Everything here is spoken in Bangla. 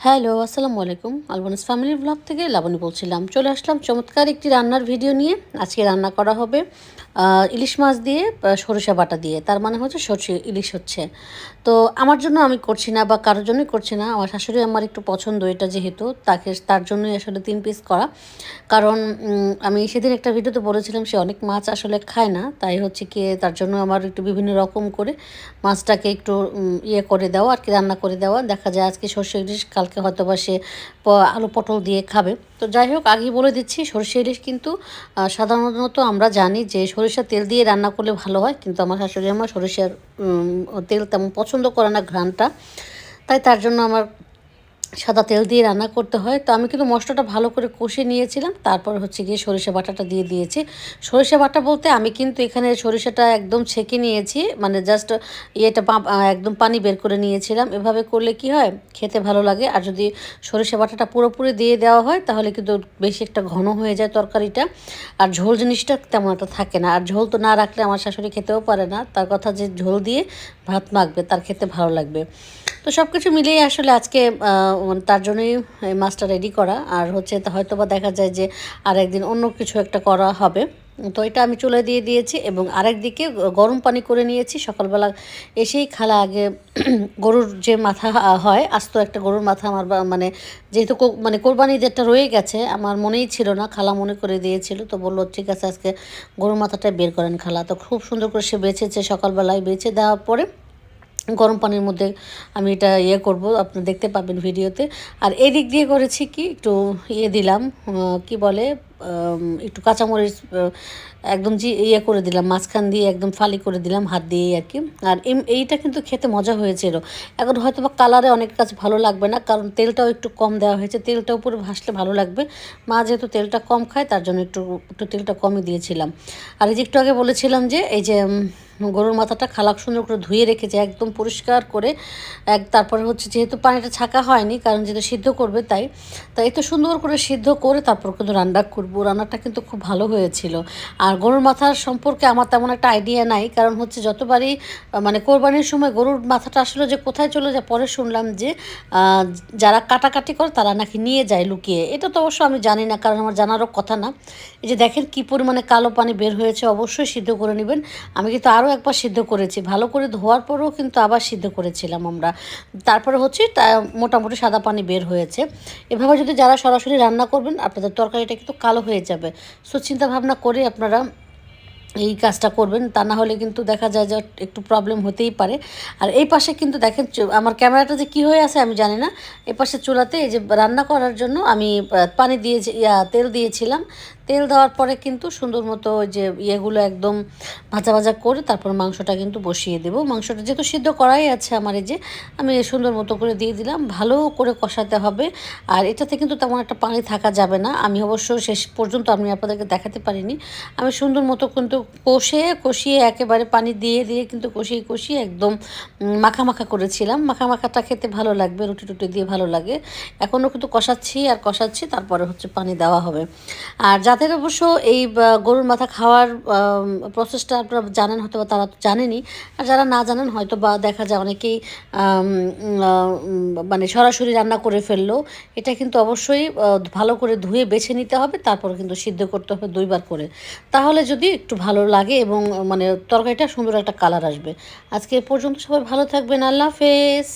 হ্যালো, আসসালামু আলাইকুম। আলবনাস ফ্যামিলি ব্লগ থেকে লাবণী বলছিলাম। চলে আসলাম চমৎকার একটি রান্নার ভিডিও নিয়ে। আজকে রান্না করা হবে ইলিশ মাছ দিয়ে সরিষা বাটা দিয়ে। তার মানে হচ্ছে সরষে ইলিশ হচ্ছে। তো আমার জন্য আমি করছি না বা কারোর জন্যই করছি না। আমার শাশুড়ি আমার একটু পছন্দ এটা যেহেতু তার জন্যই আসলে ৩ পিস করা। কারণ আমি সেদিন একটা ভিডিওতে বলেছিলাম সে অনেক মাছ আসলে খায় না। তাই হচ্ছে গিয়ে তার জন্য আমার একটু বিভিন্ন রকম করে মাছটাকে একটু ইয়ে করে দেওয়া আরকি রান্না করে দেওয়া। দেখা যায় আজকে সরষে ইলিশ, কালকে হয়তোবা সে আলু পটল দিয়ে খাবে। তো যাই হোক আগেই বলে দিচ্ছি সরষে ইলিশ কিন্তু সাধারণত আমরা জানি যে সরিষার তেল দিয়ে রান্না করলে ভালো হয়। কিন্তু আমার শাশুড়ি আমার সরিষার তেল তেমন পছন্দ করে না ঘ্রাণটা। তাই তার জন্য আমার সাদা তেল দিয়ে রান্না করতে হয়। তো আমি কিন্তু মশলাটা ভালো করে কষে নিয়েছিলাম। তারপর হচ্ছে গিয়ে সরিষা বাটাটা দিয়ে দিয়েছি। সরিষা বাটা বলতে আমি কিন্তু এখানে সরিষাটা একদম ছেঁকে নিয়েছি। মানে জাস্ট একদম পানি বের করে নিয়েছিলাম। এভাবে করলে কি হয়? খেতে ভালো লাগে। আর যদি সরিষা বাটাটা পুরোপুরি দিয়ে দেওয়া হয় তাহলে কিন্তু বেশি একটা ঘন হয়ে যায় তরকারিটা। আর ঝোল জিনিসটা তেমন একটা থাকে না। আর ঝোল তো না রাখলে আমার শাশুড়ি খেতেও পারে না। তার কথা যে ঝোল দিয়ে ভাত মাখবে তার খেতে ভালো লাগবে। তো সব কিছু মিলিয়ে আসলে আজকে তার জন্যই এই মাছটা রেডি করা। আর হচ্ছে হয়তোবা দেখা যায় যে আরেকদিন অন্য কিছু একটা করা হবে। তো এটা আমি চুলায় দিয়ে দিয়েছি এবং আরেকদিকে গরম পানি করে নিয়েছি। সকালবেলা এসেই খালা আগে গরুর যে মাথা হয় আস্ত একটা গরুর মাথা আমার মানে যেহেতু মানে কোরবানি যেটা রয়ে গেছে আমার মনেই ছিল না, খালা মনে করে দিয়েছিল। তো বললো ঠিক আছে আজকে গরুর মাথাটা বের করেন খালা। তো খুব সুন্দর করে সে বেছেছে, সকালবেলায় বেছে দেওয়ার পরে গরম পানির মধ্যে আমি এটা ইয়ে করব, আপনি দেখতে পাবেন ভিডিওতে। আর এদিক দিয়ে করেছি কি একটু ইয়ে দিলাম, কি বলে, একটু কাঁচামরিচ একদম যে ইয়ে করে দিলাম, মাঝখান দিয়ে একদম ফালি করে দিলাম হাত দিয়েই আর কি। আর এইটা কিন্তু খেতে মজা হয়েছিল। এখন হয়তো বা কালারে অনেক কাছে ভালো লাগবে না, কারণ তেলটাও একটু কম দেওয়া হয়েছে। তেলটা উপরে ভাসলে ভালো লাগবে। মা যেহেতু তেলটা কম খায় তার জন্য একটু একটু তেলটা কমই দিয়েছিলাম। আর এই যে একটু আগে বলেছিলাম যে এই যে গরুর মাথাটা খালাক সুন্দর করে ধুয়ে রেখেছে একদম পরিষ্কার করে। তারপরে হচ্ছে যেহেতু পানিটা ছাকা হয়নি, কারণ যেহেতু সিদ্ধ করবে তাই তো সুন্দর করে সিদ্ধ করে তারপর কিন্তু রান্না করবো। রান্নাটা কিন্তু খুব ভালো হয়েছিল। আর গরুর মাথার সম্পর্কে আমার তেমন একটা আইডিয়া নাই, কারণ হচ্ছে যতবারই মানে কোরবানির সময় গরুর মাথাটা আসলে যে কোথায় চলে যায় পরে শুনলাম যে আহ, যারা কাটাকাটি করে তারা নাকি নিয়ে যায় লুকিয়ে। এটা তো অবশ্য আমি জানি না, কারণ আমার জানারও কথা না। এই যে দেখেন কী পরিমাণে কালো পানি বের হয়েছে, অবশ্যই সিদ্ধ করে নেবেন। আমি কিন্তু আরও একবার সিদ্ধ করেছি, ভালো করে ধোয়ার পরেও কিন্তু আবার সিদ্ধ করেছিলাম আমরা। তারপরে হচ্ছে মোটামুটি সাদা পানি বের হয়েছে। এভাবে যদি যারা সরাসরি রান্না করবেন আপনাদের তরকারিটা কিন্তু কালো হয়ে যাবে। সো চিন্তা ভাবনা করে আপনারা এই কাজটা করবেন, তা না হলে কিন্তু দেখা যায় যে একটু প্রবলেম হতেই পারে। আর এই পাশে কিন্তু দেখেন আমার ক্যামেরাটা যে কী হয়ে আছে আমি জানি না। এই পাশে চুলাতে এই যে রান্না করার জন্য আমি পানি দিয়েছি, তেল দিয়েছিলাম। তেল দেওয়ার পরে কিন্তু সুন্দর মতো ওই যে ইয়েগুলো একদম ভাজা ভাজা করে তারপর মাংসটা কিন্তু বসিয়ে দেবো। মাংসটা যেহেতু সিদ্ধ করাই আছে আমার, এই যে আমি সুন্দর মতো করে দিয়ে দিলাম, ভালো করে কষাতে হবে। আর এটাতে কিন্তু তেমন একটা পানি থাকা যাবে না। আমি অবশ্য শেষ পর্যন্ত আমি আপনাদেরকে দেখাতে পারিনি। আমি সুন্দর মতো কিন্তু কষিয়ে একেবারে পানি দিয়ে দিয়ে কিন্তু কষিয়ে কষিয়ে একদম মাখা মাখা করেছিলাম। মাখা মাখাটা খেতে ভালো লাগবে, রুটি টুটি দিয়ে ভালো লাগে। এখনও কিন্তু কষাচ্ছি আর কষাচ্ছি, তারপরে হচ্ছে পানি দেওয়া হবে। আর যাদের অবশ্য এই গরুর মাথা খাওয়ার প্রসেসটা আপনারা জানেন, হয়তো বা তারা তো জানেনই। আর যারা না জানেন হয়তো বা দেখা যায় অনেকেই মানে সরাসরি রান্না করে ফেললো। এটা কিন্তু অবশ্যই ভালো করে ধুয়ে বেছে নিতে হবে, তারপর কিন্তু সিদ্ধ করতে হবে 2বার করে। তাহলে যদি একটু ভালো লাগে এবং মানে তরকারিটা সুন্দর একটা কালার আসবে। আজকে এ পর্যন্ত, সবাই ভালো থাকবেন। আল্লাহ হাফেজ।